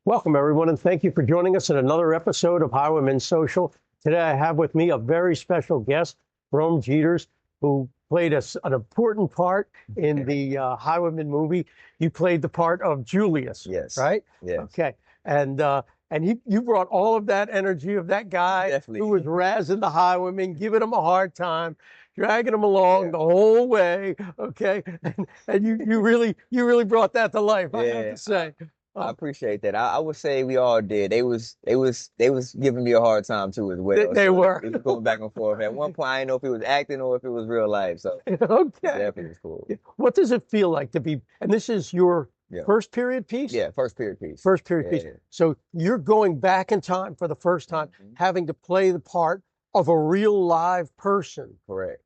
Welcome, everyone, and thank you for joining us in another episode of Highwaymen Social. Today, I have with me a very special guest, Jeterr, who played an important part in the Highwaymen movie. You played the part of Julius, Yes. right? Yes. Okay, and you brought all of that energy of that guy Definitely. who was razzing the Highwaymen, giving them a hard time, dragging them along the whole way. Okay, and you really brought that to life. I have to say. I appreciate that. I would say we all did. They was giving me a hard time too as well. They were. It was going back and forth. At one point, I didn't know if it was acting or if it was real life. So Okay. definitely was cool. What does it feel like to be? And this is your first period piece. Yeah, first period piece. First period piece. Yeah. So you're going back in time for the first time, having to play the part of a real live person. Correct.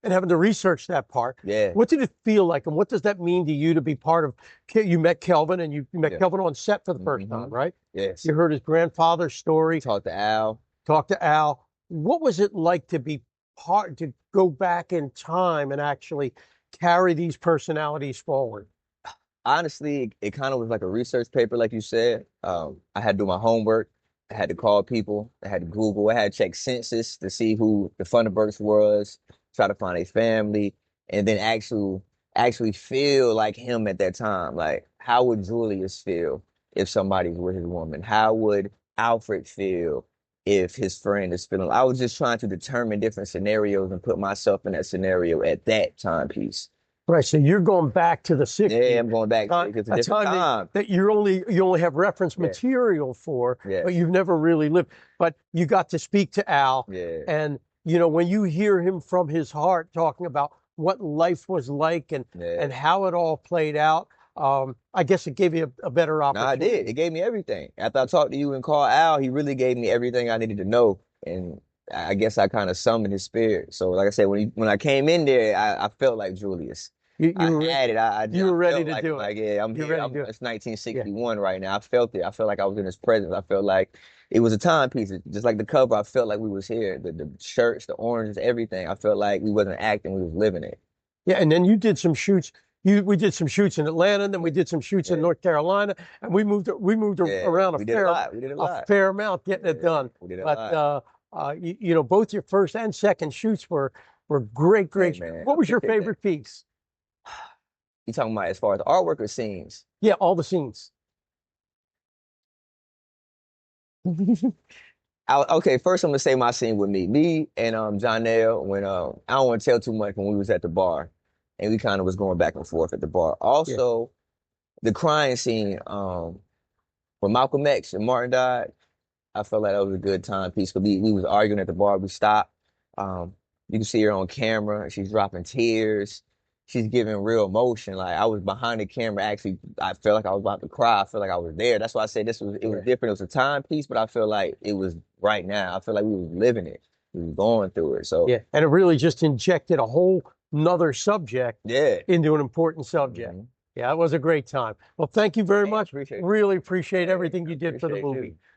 And having to research that part. Yeah. What did it feel like, and what does that mean to you to be part of? You met Kelvin, and you met Kelvin on set for the first time, right? Yes. You heard his grandfather's story. Talked to Al. What was it like to be to go back in time and actually carry these personalities forward? Honestly, it kind of was like a research paper, like you said. I had to do my homework. I had to call people. I had to Google. I had to check census to see who the Funderburks was, try to find a family, and then actually feel like him at that time. Like, how would Julius feel if somebody's with his woman? How would Alfred feel if his friend is feeling? I was just trying to determine different scenarios and put myself in that scenario at that timepiece. Right, so you're going back to the 60s. Yeah, I'm going back to it's a different time. That you only have reference material for, but you've never really lived. But you got to speak to Al, and when you hear him from his heart talking about what life was like and how it all played out, I guess it gave you a better opportunity. No, I did. It gave me everything. After I talked to you and called Al, he really gave me everything I needed to know, and I guess I kind of summoned his spirit. So, like I said, when I came in there, I felt like Julius. You were ready to do it. Like, yeah, I'm here. It's 1961 right now. I felt it. I felt like I was in his presence. I felt like it was a timepiece. Just like the cover, I felt like we was here. The shirts, the oranges, everything. I felt like we wasn't acting, we was living it. Yeah, and then you did some shoots. We did some shoots in Atlanta, and then we did some shoots in North Carolina, and we moved around a fair amount getting it done. We did a lot. Both your first and second shoots were great. Man, what was your favorite piece? You talking about as far as artwork or scenes? Yeah, all the scenes. Okay, first I'm gonna say my scene with me and Jonelle when I don't want to tell too much when we was at the bar, and we kind of was going back and forth at the bar. Also, the crying scene when Malcolm X and Martin died, I felt like that was a good timepiece because we was arguing at the bar. We stopped. You can see her on camera. She's dropping tears. She's giving real emotion. Like, I was behind the camera. Actually, I felt like I was about to cry. I felt like I was there. That's why I said it was different. It was a timepiece, but I feel like it was right now. I feel like we was living it. We was going through it. So and it really just injected a whole nother subject into an important subject. Yeah, it was a great time. Well, thank you very much. Really appreciate everything you did for the movie.